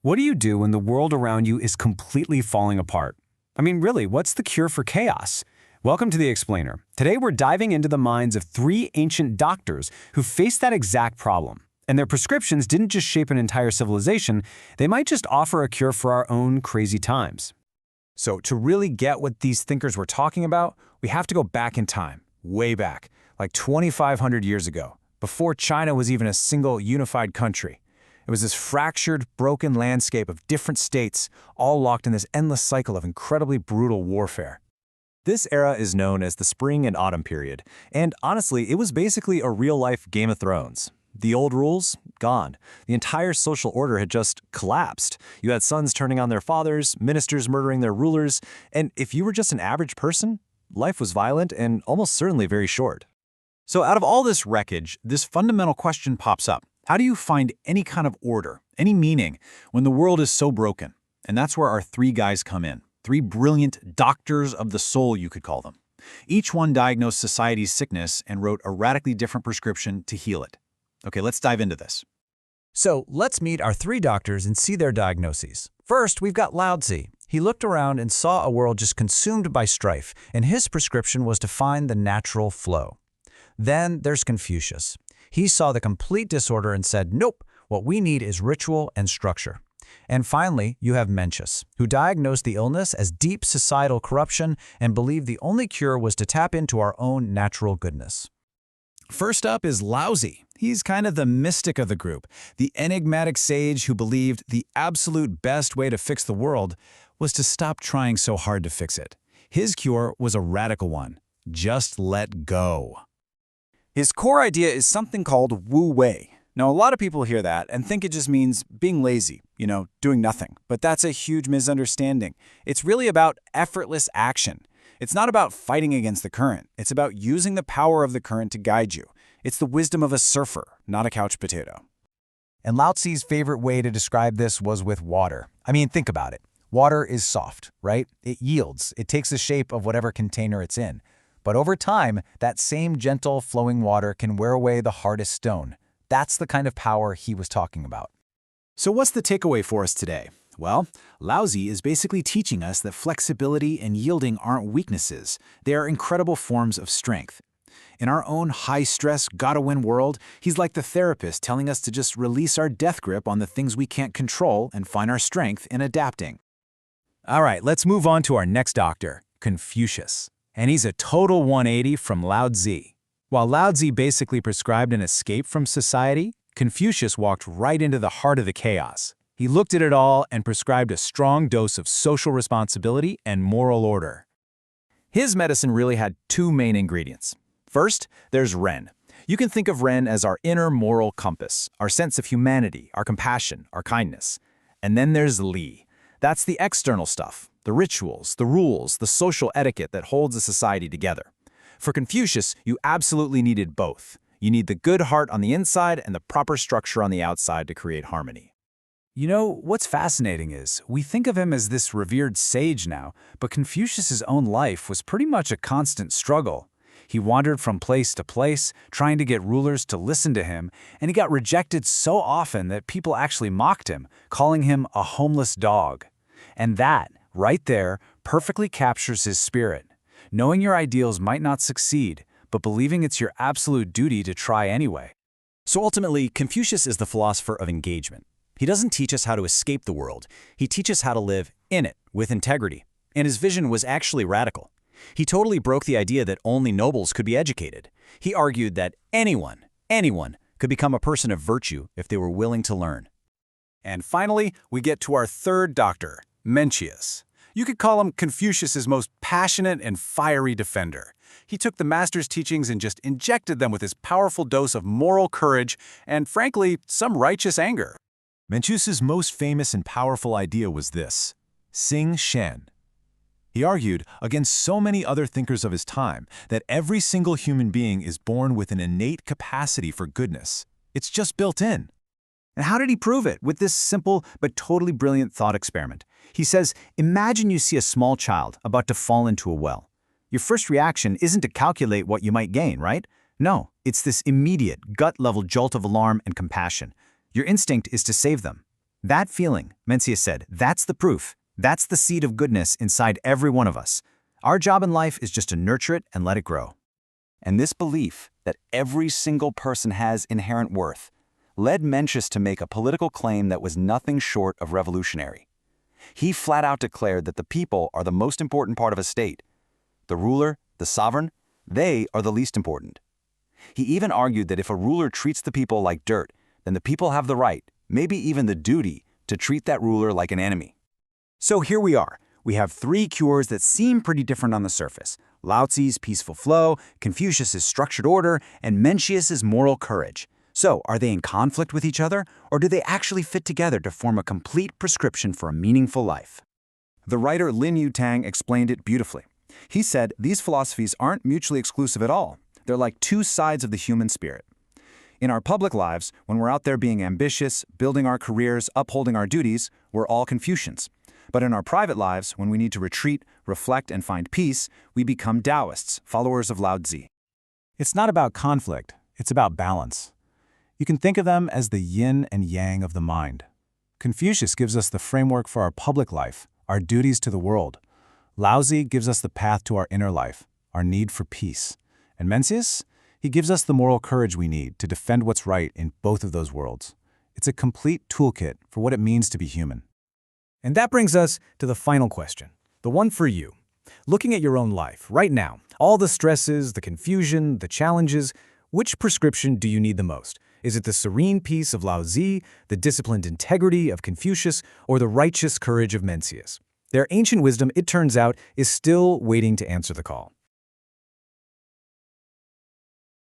What do you do when the world around you is completely falling apart? I mean, really, what's the cure for chaos? Welcome to The Explainer. Today we're diving into the minds of three ancient doctors who faced that exact problem. And their prescriptions didn't just shape an entire civilization, they might just offer a cure for our own crazy times. So to really get what these thinkers were talking about, we have to go back in time, way back, like 2,500 years ago, before China was even a single unified country. It was this fractured, broken landscape of different states, all locked in this endless cycle of incredibly brutal warfare. This era is known as the Spring and Autumn period, and honestly, it was basically a real-life Game of Thrones. The old rules? Gone. The entire social order had just collapsed. You had sons turning on their fathers, ministers murdering their rulers, and if you were just an average person, life was violent and almost certainly very short. So out of all this wreckage, this fundamental question pops up. How do you find any kind of order, any meaning, when the world is so broken? And that's where our three guys come in. Three brilliant doctors of the soul, you could call them. Each one diagnosed society's sickness and wrote a radically different prescription to heal it. Okay, let's dive into this. So let's meet our three doctors and see their diagnoses. First, we've got Lao Tzu. He looked around and saw a world just consumed by strife, and his prescription was to find the natural flow. Then there's Confucius. He saw the complete disorder and said, nope, what we need is ritual and structure. And finally, you have Mencius, who diagnosed the illness as deep societal corruption and believed the only cure was to tap into our own natural goodness. First up is Lao Tzu. He's kind of the mystic of the group, the enigmatic sage who believed the absolute best way to fix the world was to stop trying so hard to fix it. His cure was a radical one. Just let go. His core idea is something called Wu Wei. Now, a lot of people hear that and think it just means being lazy, doing nothing. But that's a huge misunderstanding. It's really about effortless action. It's not about fighting against the current. It's about using the power of the current to guide you. It's the wisdom of a surfer, not a couch potato. And Lao Tzu's favorite way to describe this was with water. I mean, think about it. Water is soft, right? It yields. It takes the shape of whatever container it's in. But over time, that same gentle, flowing water can wear away the hardest stone. That's the kind of power he was talking about. So what's the takeaway for us today? Well, Lao Tzu is basically teaching us that flexibility and yielding aren't weaknesses. They are incredible forms of strength. In our own high-stress, gotta-win world, he's like the therapist telling us to just release our death grip on the things we can't control and find our strength in adapting. All right, let's move on to our next doctor, Confucius. And he's a total 180 from Lao Tzu. While Lao Tzu basically prescribed an escape from society, Confucius walked right into the heart of the chaos. He looked at it all and prescribed a strong dose of social responsibility and moral order. His medicine really had two main ingredients. First, there's Ren. You can think of Ren as our inner moral compass, our sense of humanity, our compassion, our kindness. And then there's Li. That's the external stuff, the rituals, the rules, the social etiquette that holds a society together. For Confucius, you absolutely needed both. You need the good heart on the inside and the proper structure on the outside to create harmony. What's fascinating is, we think of him as this revered sage now, but Confucius's own life was pretty much a constant struggle. He wandered from place to place, trying to get rulers to listen to him, and he got rejected so often that people actually mocked him, calling him a homeless dog. And that, right there, perfectly captures his spirit. Knowing your ideals might not succeed, but believing it's your absolute duty to try anyway. So ultimately, Confucius is the philosopher of engagement. He doesn't teach us how to escape the world. He teaches how to live in it, with integrity. And his vision was actually radical. He totally broke the idea that only nobles could be educated. He argued that anyone could become a person of virtue if they were willing to learn. And finally, we get to our third doctor, Mencius. You could call him Confucius's most passionate and fiery defender. He took the master's teachings and just injected them with his powerful dose of moral courage and, frankly, some righteous anger. Mencius's most famous and powerful idea was this: Xing Shen. He argued, against so many other thinkers of his time, that every single human being is born with an innate capacity for goodness. It's just built in. And how did he prove it? With this simple but totally brilliant thought experiment. He says, imagine you see a small child about to fall into a well. Your first reaction isn't to calculate what you might gain, right? No, it's this immediate, gut-level jolt of alarm and compassion. Your instinct is to save them. That feeling, Mencius said, that's the proof. That's the seed of goodness inside every one of us. Our job in life is just to nurture it and let it grow. And this belief that every single person has inherent worth led Mencius to make a political claim that was nothing short of revolutionary. He flat out declared that the people are the most important part of a state. The ruler, the sovereign, they are the least important. He even argued that if a ruler treats the people like dirt, then the people have the right, maybe even the duty, to treat that ruler like an enemy. So here we are. We have three cures that seem pretty different on the surface. Lao Tzu's peaceful flow, Confucius's structured order, and Mencius's moral courage. So, are they in conflict with each other, or do they actually fit together to form a complete prescription for a meaningful life? The writer Lin Yutang explained it beautifully. He said these philosophies aren't mutually exclusive at all. They're like two sides of the human spirit. In our public lives, when we're out there being ambitious, building our careers, upholding our duties, we're all Confucians. But in our private lives, when we need to retreat, reflect, and find peace, we become Taoists, followers of Lao Tzu. It's not about conflict, it's about balance. You can think of them as the yin and yang of the mind. Confucius gives us the framework for our public life, our duties to the world. Lao Tzu gives us the path to our inner life, our need for peace. And Mencius, he gives us the moral courage we need to defend what's right in both of those worlds. It's a complete toolkit for what it means to be human. And that brings us to the final question, the one for you. Looking at your own life, right now, all the stresses, the confusion, the challenges, which prescription do you need the most? Is it the serene peace of Lao Tzu, the disciplined integrity of Confucius, or the righteous courage of Mencius? Their ancient wisdom, it turns out, is still waiting to answer the call.